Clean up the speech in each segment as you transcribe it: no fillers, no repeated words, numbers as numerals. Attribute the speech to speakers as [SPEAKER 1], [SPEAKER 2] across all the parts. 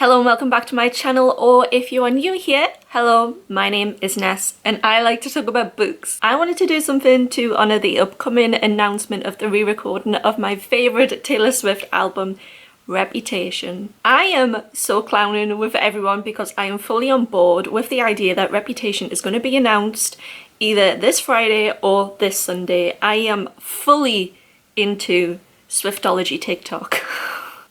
[SPEAKER 1] Hello and welcome back to my channel, or if you are new here, hello, my name is Ness and I like to talk about books. I wanted to do something to honour the upcoming announcement of the re-recording of my favourite Taylor Swift album, Reputation. I am so clowning with everyone because I am fully on board with the idea that Reputation is going to be announced either this Friday or this Sunday. I am fully into Swiftology TikTok.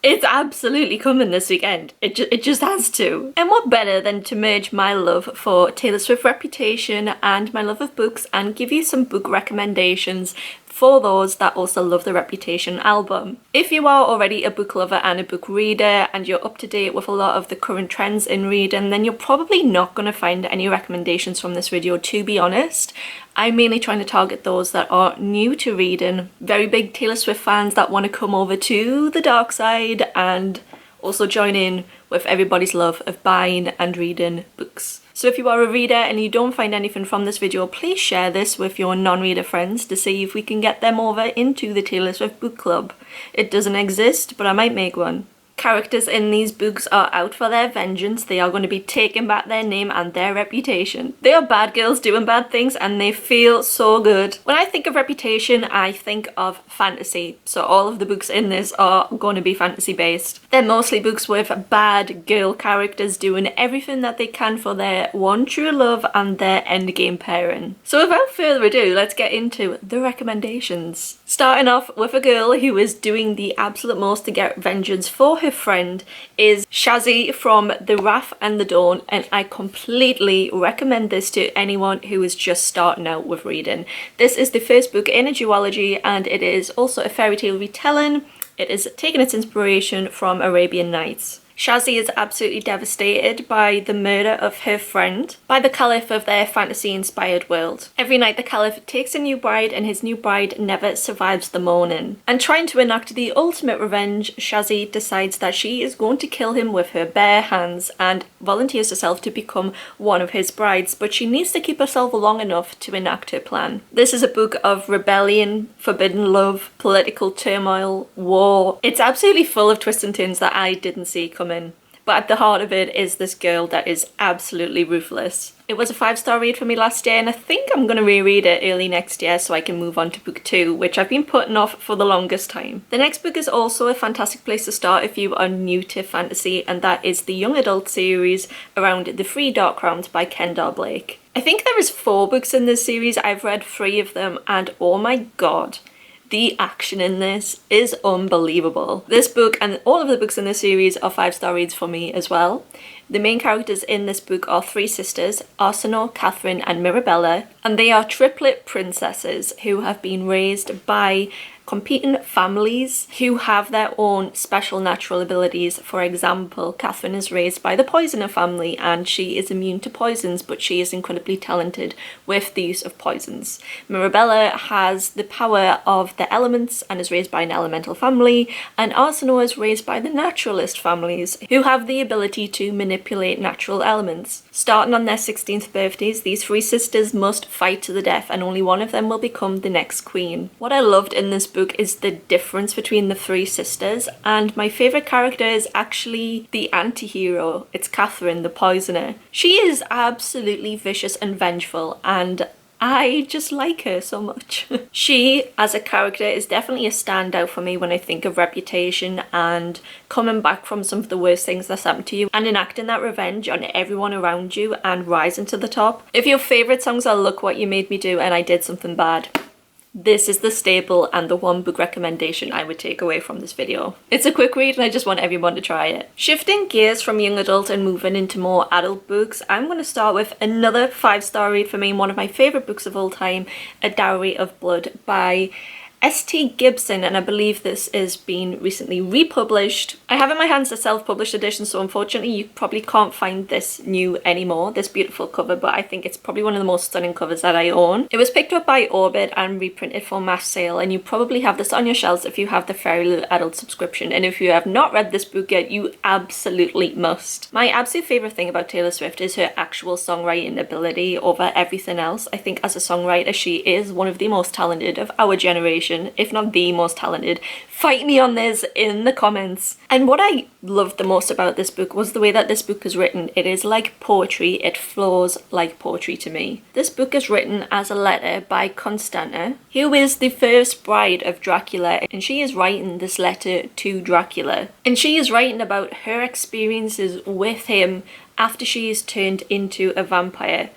[SPEAKER 1] It's absolutely coming this weekend. It just has to. And what better than to merge my love for Taylor Swift Reputation and my love of books and give you some book recommendations for those that also love the Reputation album. If you are already a book lover and a book reader and you're up to date with a lot of the current trends in reading, then you're probably not going to find any recommendations from this video, to be honest. I'm mainly trying to target those that are new to reading, very big Taylor Swift fans that want to come over to the dark side and also join in with everybody's love of buying and reading books. So if you are a reader and you don't find anything from this video, please share this with your non-reader friends to see if we can get them over into the Taylor Swift book club. It doesn't exist, but I might make one. Characters in these books are out for their vengeance. They are going to be taking back their name and their reputation. They are bad girls doing bad things and they feel so good. When I think of Reputation, I think of fantasy. So all of the books in this are going to be fantasy based. They're mostly books with bad girl characters doing everything that they can for their one true love and their endgame pairing. So without further ado, let's get into the recommendations. Starting off with a girl who is doing the absolute most to get vengeance for her friend is Shazi from The Wrath and the Dawn, and I completely recommend this to anyone who is just starting out with reading. This is the first book in a duology and it is also a fairy tale retelling. It is taking its inspiration from Arabian Nights. Shazi is absolutely devastated by the murder of her friend by the caliph of their fantasy-inspired world. Every night the caliph takes a new bride and his new bride never survives the morning. And trying to enact the ultimate revenge, Shazi decides that she is going to kill him with her bare hands and volunteers herself to become one of his brides, but she needs to keep herself long enough to enact her plan. This is a book of rebellion, forbidden love, political turmoil, war. It's absolutely full of twists and turns that I didn't see coming. But at the heart of it is this girl that is absolutely ruthless. It was a 5-star read for me last year and I think I'm going to reread it early next year so I can move on to book 2, which I've been putting off for the longest time. The next book is also a fantastic place to start if you are new to fantasy, and that is the young adult series around The Three Dark Crowns by Kendall Blake. I think there is 4 books in this series. I've read 3 of them and oh my god, the action in this is unbelievable. This book and all of the books in this series are 5-star reads for me as well. The main characters in this book are 3 sisters, Arsenal, Catherine and Mirabella, and they are triplet princesses who have been raised by competing families who have their own special natural abilities. For example, Catherine is raised by the Poisoner family and she is immune to poisons, but she is incredibly talented with the use of poisons. Mirabella has the power of the elements and is raised by an elemental family, and Arsenal is raised by the naturalist families who have the ability to manipulate natural elements. Starting on their 16th birthdays, these 3 sisters must fight to the death and only one of them will become the next queen. What I loved in this book is the difference between the 3 sisters, and my favourite character is actually the anti-hero. It's Catherine, the poisoner. She is absolutely vicious and vengeful and I just like her so much. She, as a character, is definitely a standout for me when I think of Reputation and coming back from some of the worst things that's happened to you and enacting that revenge on everyone around you and rising to the top. If your favourite songs are Look What You Made Me Do and I Did Something Bad, this is the staple and the one book recommendation I would take away from this video. It's a quick read and I just want everyone to try it. Shifting gears from young adult and moving into more adult books, I'm going to start with another 5-star read for me, one of my favourite books of all time, A Dowry of Blood by S.T. Gibson, and I believe this is being recently republished. I have in my hands a self-published edition, so unfortunately you probably can't find this new anymore, this beautiful cover, but I think it's probably one of the most stunning covers that I own. It was picked up by Orbit and reprinted for mass sale, and you probably have this on your shelves if you have the Fairy Little Adult subscription, and if you have not read this book yet, you absolutely must. My absolute favourite thing about Taylor Swift is her actual songwriting ability over everything else. I think as a songwriter she is one of the most talented of our generation, musician, if not the most talented. Fight me on this in the comments. And what I loved the most about this book was the way that this book is written. It is like poetry. It flows like poetry to me. This book is written as a letter by Constanta, who is the first bride of Dracula, and she is writing this letter to Dracula. And she is writing about her experiences with him after she is turned into a vampire.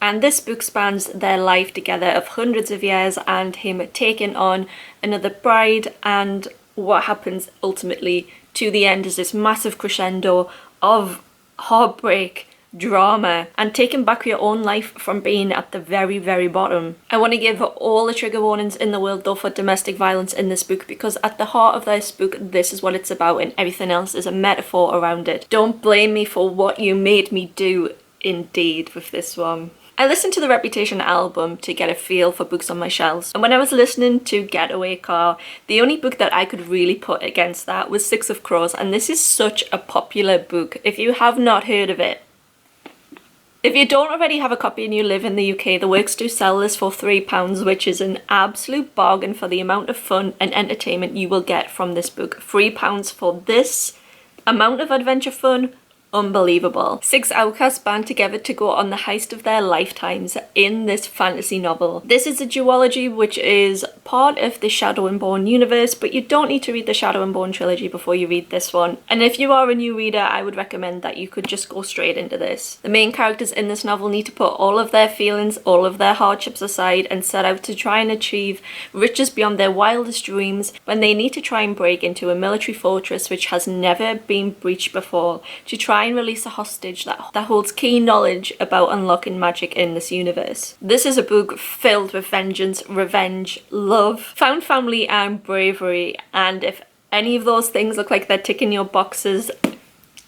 [SPEAKER 1] And this book spans their life together of hundreds of years and him taking on another bride, and what happens ultimately to the end is this massive crescendo of heartbreak, drama, and taking back your own life from being at the very, very bottom. I want to give all the trigger warnings in the world though for domestic violence in this book, because at the heart of this book, this is what it's about, and everything else is a metaphor around it. Don't blame me for what you made me do, indeed, with this one. I listened to the Reputation album to get a feel for books on my shelves, and when I was listening to Getaway Car, the only book that I could really put against that was Six of Crows, and this is such a popular book. If you have not heard of it, if you don't already have a copy and you live in the UK, the works do sell this for £3, which is an absolute bargain for the amount of fun and entertainment you will get from this book. £3 for this amount of adventure fun? Unbelievable. 6 outcasts band together to go on the heist of their lifetimes in this fantasy novel. This is a duology which is part of the Shadow and Bone universe, but you don't need to read the Shadow and Bone trilogy before you read this one. And if you are a new reader, I would recommend that you could just go straight into this. The main characters in this novel need to put all of their feelings, all of their hardships aside and set out to try and achieve riches beyond their wildest dreams when they need to try and break into a military fortress which has never been breached before to try and release a hostage that holds key knowledge about unlocking magic in this universe. This is a book filled with vengeance, revenge, love, found family and bravery, and if any of those things look like they're ticking your boxes,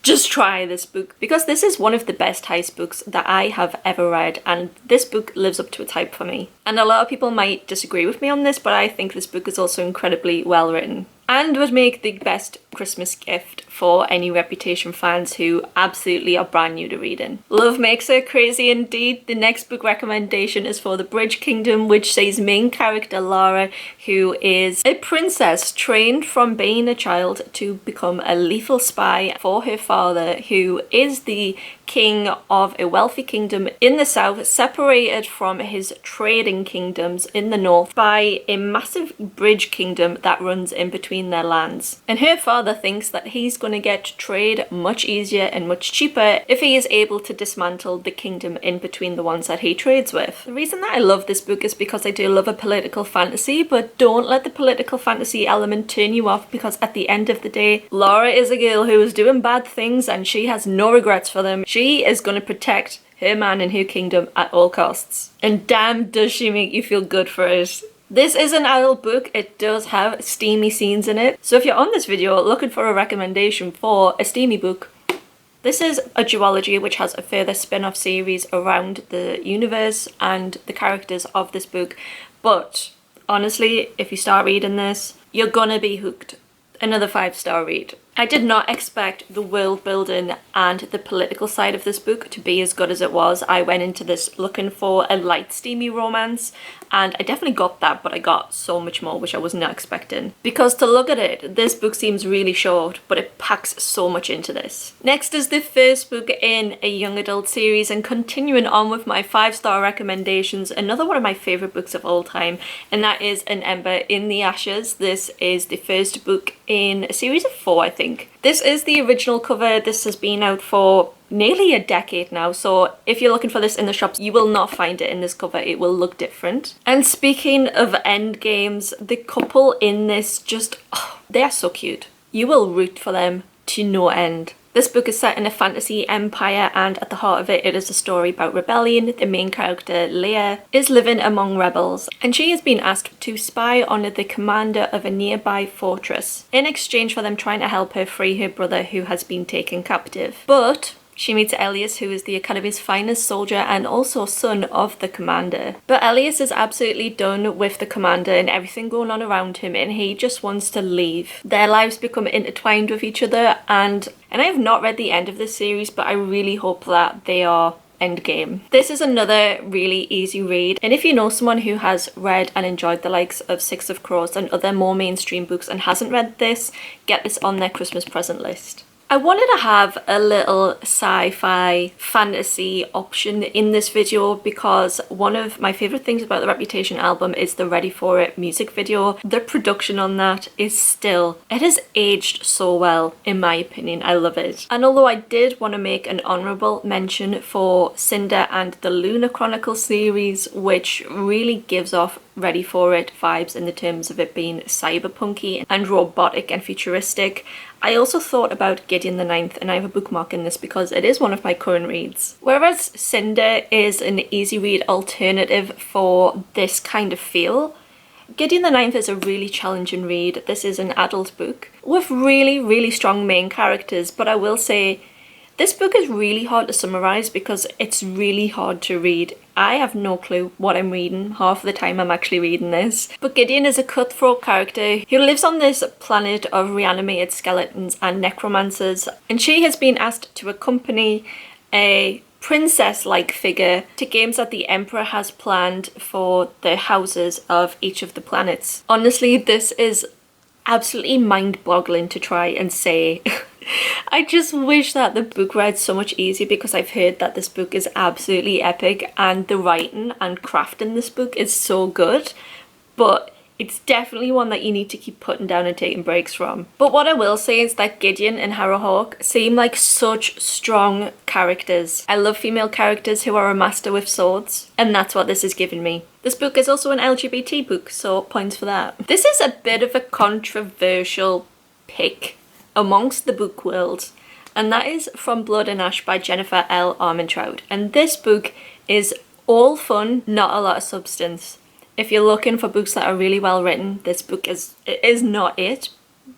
[SPEAKER 1] just try this book, because this is one of the best heist books that I have ever read, and this book lives up to its hype for me. And a lot of people might disagree with me on this, but I think this book is also incredibly well written and would make the best Christmas gift for any Reputation fans who absolutely are brand new to reading. Love makes her crazy indeed. The next book recommendation is for The Bridge Kingdom, which sees main character Lara, who is a princess trained from being a child to become a lethal spy for her father, who is the king of a wealthy kingdom in the south, separated from his trading kingdoms in the north by a massive bridge kingdom that runs in between their lands. And her father thinks that he's going to get trade much easier and much cheaper if he is able to dismantle the kingdom in between the ones that he trades with. The reason that I love this book is because I do love a political fantasy, but don't let the political fantasy element turn you off, because at the end of the day, Lara is a girl who is doing bad things and she has no regrets for them. She is going to protect her man and her kingdom at all costs. And damn does she make you feel good for it. This is an adult book. It does have steamy scenes in it. So if you're on this video looking for a recommendation for a steamy book, this is a duology which has a further spin-off series around the universe and the characters of this book. But honestly, if you start reading this, you're gonna be hooked. Another 5-star read. I did not expect the world building and the political side of this book to be as good as it was. I went into this looking for a light, steamy romance, and I definitely got that, but I got so much more, which I was not expecting. Because to look at it, this book seems really short, but it packs so much into this. Next is the first book in a young adult series, and continuing on with my 5-star recommendations, another one of my favourite books of all time, and that is An Ember in the Ashes. This is the first book in a series of 4, I think. This is the original cover. This has been out for nearly a decade now, so if you're looking for this in the shops, you will not find it in this cover. It will look different. And speaking of end games, the couple in this just, they are so cute. You will root for them to no end. This book is set in a fantasy empire, and at the heart of it, it is a story about rebellion. The main character, Leah, is living among rebels, and she has been asked to spy on the commander of a nearby fortress in exchange for them trying to help her free her brother who has been taken captive. But she meets Elias, who is the Academy's finest soldier and also son of the commander. But Elias is absolutely done with the commander and everything going on around him, and he just wants to leave. Their lives become intertwined with each other, and I have not read the end of this series, but I really hope that they are Endgame. This is another really easy read, and if you know someone who has read and enjoyed the likes of Six of Crows and other more mainstream books and hasn't read this, get this on their Christmas present list. I wanted to have a little sci-fi fantasy option in this video because one of my favourite things about the Reputation album is the Ready For It music video. The production on that is still, it has aged so well in my opinion. I love it. And although I did want to make an honourable mention for Cinder and the Lunar Chronicles series, which really gives off Ready For It vibes in the terms of it being cyberpunky and robotic and futuristic, I also thought about Gideon the Ninth, and I have a bookmark in this because it is one of my current reads. Whereas Cinder is an easy read alternative for this kind of feel, Gideon the Ninth is a really challenging read. This is an adult book with really strong main characters, but I will say this book is really hard to summarise because it's really hard to read. I have no clue what I'm reading half the time I'm actually reading this. But Gideon is a cutthroat character who lives on this planet of reanimated skeletons and necromancers, and she has been asked to accompany a princess-like figure to games that the Emperor has planned for the houses of each of the planets. Honestly, this is absolutely mind-boggling to try and say. I just wish that the book read so much easier because I've heard that this book is absolutely epic and the writing and craft in this book is so good, but it's definitely one that you need to keep putting down and taking breaks from. But what I will say is that Gideon and Harrowhawk seem like such strong characters. I love female characters who are a master with swords, and that's what this is giving me. This book is also an LGBT book, so points for that. This is a bit of a controversial pick amongst the book world, and that is From Blood and Ash by Jennifer L. Armentrout. And this book is all fun, not a lot of substance. If you're looking for books that are really well written, this book is not it.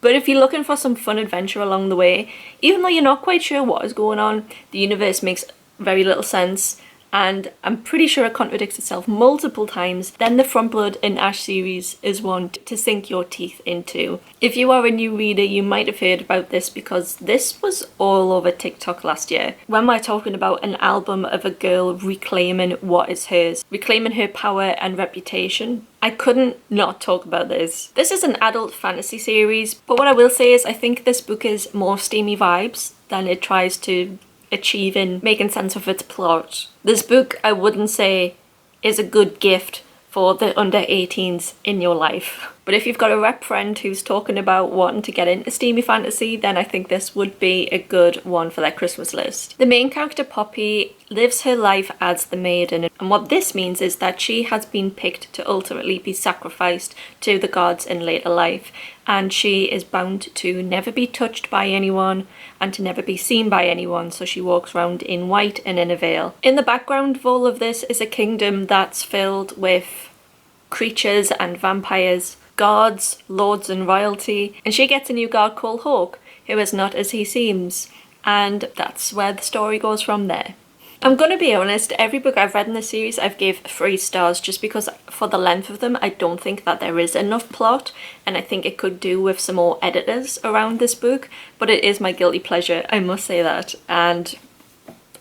[SPEAKER 1] But if you're looking for some fun adventure along the way, even though you're not quite sure what is going on, the universe makes very little sense, and I'm pretty sure it contradicts itself multiple times, then the From Blood and Ash series is one to sink your teeth into. If you are a new reader, you might have heard about this because this was all over TikTok last year. When we're talking about an album of a girl reclaiming what is hers, reclaiming her power and reputation, I couldn't not talk about this. This is an adult fantasy series, but what I will say is I think this book is more steamy vibes than it tries to achieve in making sense of its plot. This book, I wouldn't say, is a good gift for the under 18s in your life. But if you've got a rep friend who's talking about wanting to get into steamy fantasy, then I think this would be a good one for their Christmas list. The main character, Poppy, lives her life as the maiden, and what this means is that she has been picked to ultimately be sacrificed to the gods in later life, and she is bound to never be touched by anyone and to never be seen by anyone, so she walks around in white and in a veil. In the background of all of this is a kingdom that's filled with creatures and vampires, guards, lords and royalty, and she gets a new guard called Hawk, who is not as he seems, and that's where the story goes from there. I'm gonna be honest, every book I've read in this series I've gave 3 stars just because for the length of them I don't think that there is enough plot, and I think it could do with some more editors around this book, but it is my guilty pleasure, I must say that, and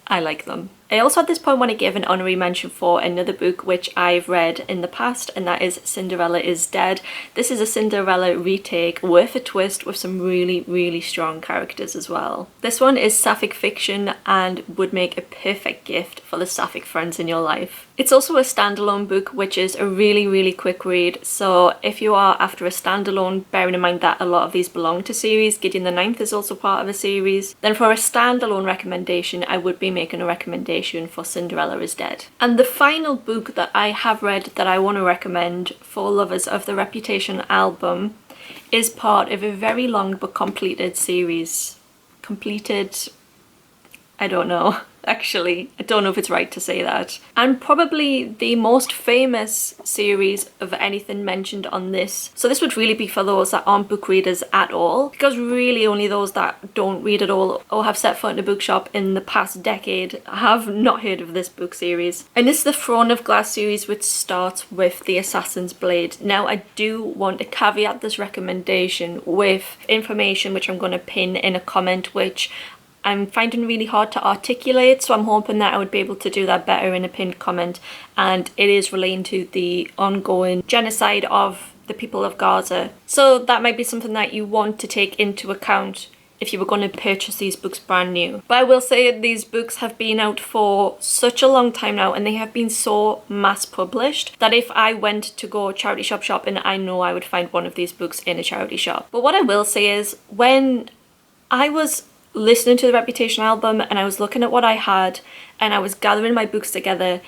[SPEAKER 1] I like them. I also at this point want to give an honorary mention for another book which I've read in the past, and that is Cinderella is Dead. This is a Cinderella retake worth a twist with some really strong characters as well. This one is sapphic fiction and would make a perfect gift for the sapphic friends in your life. It's also a standalone book which is a really quick read, so if you are after a standalone, bearing in mind that a lot of these belong to series, Gideon the Ninth is also part of a series, then for a standalone recommendation I would be making a recommendation for Cinderella is Dead. And the final book that I have read that I want to recommend for lovers of the Reputation album is part of a very long but completed series. Completed? I don't know. Actually, I don't know if it's right to say that. And probably the most famous series of anything mentioned on this. So this would really be for those that aren't book readers at all, because really only those that don't read at all or have set foot in a bookshop in the past decade have not heard of this book series. And it's the Throne of Glass series, which starts with the Assassin's Blade. Now I do want to caveat this recommendation with information which I'm going to pin in a comment, which I'm finding really hard to articulate, so I'm hoping that I would be able to do that better in a pinned comment. And it is relating to the ongoing genocide of the people of Gaza. So that might be something that you want to take into account if you were going to purchase these books brand new. But I will say these books have been out for such a long time now, and they have been so mass published that if I went to go charity shop shopping, I know I would find one of these books in a charity shop. But what I will say is, when I was listening to the Reputation album and I was looking at what I had and I was gathering my books together,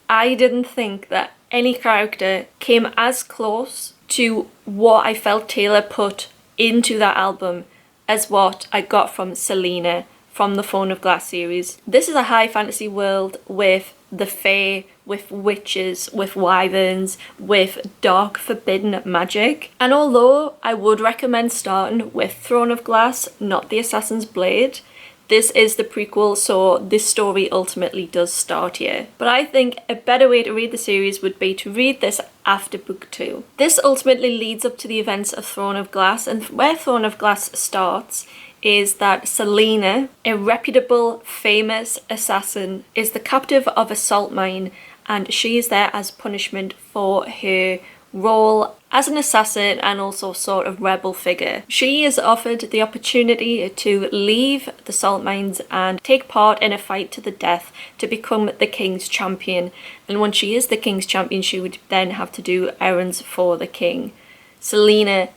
[SPEAKER 1] I didn't think that any character came as close to what I felt Taylor put into that album as what I got from Selena from the Throne of Glass series. This is a high fantasy world with the fae, with witches, with wyverns, with dark forbidden magic. And although I would recommend starting with Throne of Glass, not the Assassin's Blade, this is the prequel, so this story ultimately does start here. But I think a better way to read the series would be to read this after book 2. This ultimately leads up to the events of Throne of Glass, and where Throne of Glass starts is that Selena, a reputable, famous assassin, is the captive of a salt mine, and she is there as punishment for her role as an assassin and also sort of rebel figure. She is offered the opportunity to leave the salt mines and take part in a fight to the death to become the king's champion. And when she is the king's champion, she would then have to do errands for the king. Selena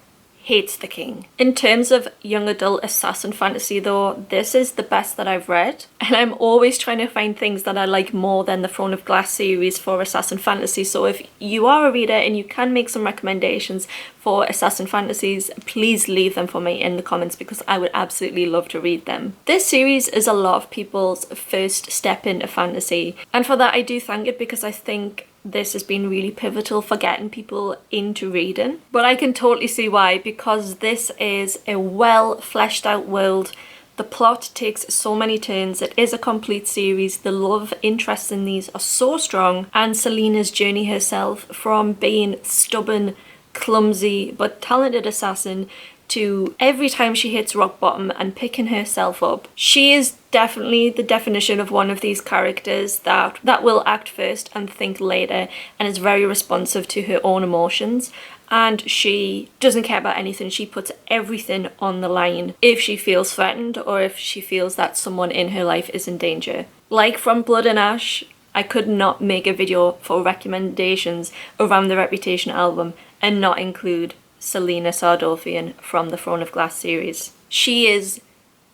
[SPEAKER 1] hates the king. In terms of young adult assassin fantasy though, this is the best that I've read, and I'm always trying to find things that I like more than the Throne of Glass series for assassin fantasy. So if you are a reader and you can make some recommendations for assassin fantasies, please leave them for me in the comments because I would absolutely love to read them. This series is a lot of people's first step into fantasy, and for that I do thank it because I think this has been really pivotal for getting people into reading. But I can totally see why, because this is a well fleshed out world. The plot takes so many turns. It is a complete series. The love interests in these are so strong, and Selena's journey herself from being stubborn, clumsy but talented assassin to every time she hits rock bottom and picking herself up. She is definitely the definition of one of these characters that will act first and think later, and is very responsive to her own emotions. And she doesn't care about anything. She puts everything on the line if she feels threatened or if she feels that someone in her life is in danger. Like from Blood and Ash, I could not make a video for recommendations around the Reputation album and not include Selena Sardothian from the Throne of Glass series. She is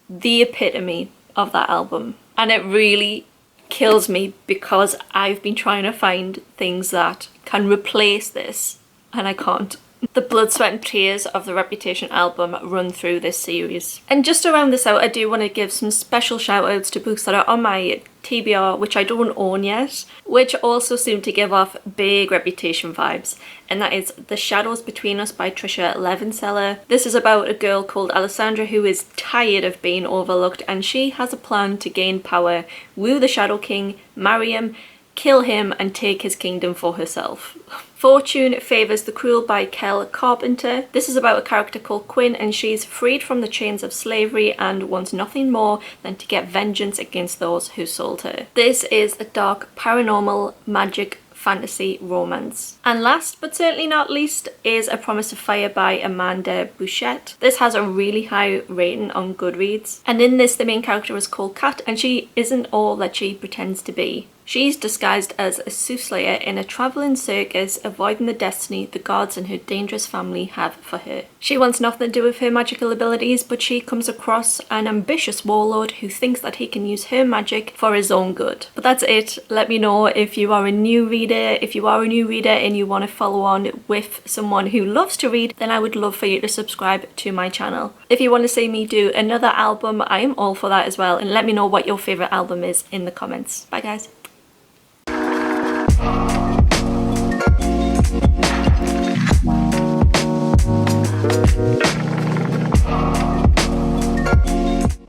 [SPEAKER 1] the epitome of that album, and it really kills me because I've been trying to find things that can replace this and I can't. The blood, sweat and tears of the Reputation album run through this series. And just to round this out, I do want to give some special shout outs to books that are on my TBR, which I don't own yet, which also seem to give off big Reputation vibes. And that is The Shadows Between Us by Trisha Levenseller. This is about a girl called Alessandra who is tired of being overlooked, and she has a plan to gain power, woo the Shadow King, marry him, kill him and take his kingdom for herself. Fortune Favours the Cruel by Kel Carpenter. This is about a character called Quinn, and she's freed from the chains of slavery and wants nothing more than to get vengeance against those who sold her. This is a dark paranormal magic fantasy romance. And last but certainly not least is A Promise of Fire by Amanda Bouchette. This has a really high rating on Goodreads, and in this the main character is called Kat, and she isn't all that she pretends to be. She's disguised as a soothsayer in a travelling circus, avoiding the destiny the gods and her dangerous family have for her. She wants nothing to do with her magical abilities, but she comes across an ambitious warlord who thinks that he can use her magic for his own good. But that's it. Let me know if you are a new reader. If you are a new reader and you want to follow on with someone who loves to read, then I would love for you to subscribe to my channel. If you want to see me do another album, I am all for that as well, and let me know what your favourite album is in the comments. Bye guys.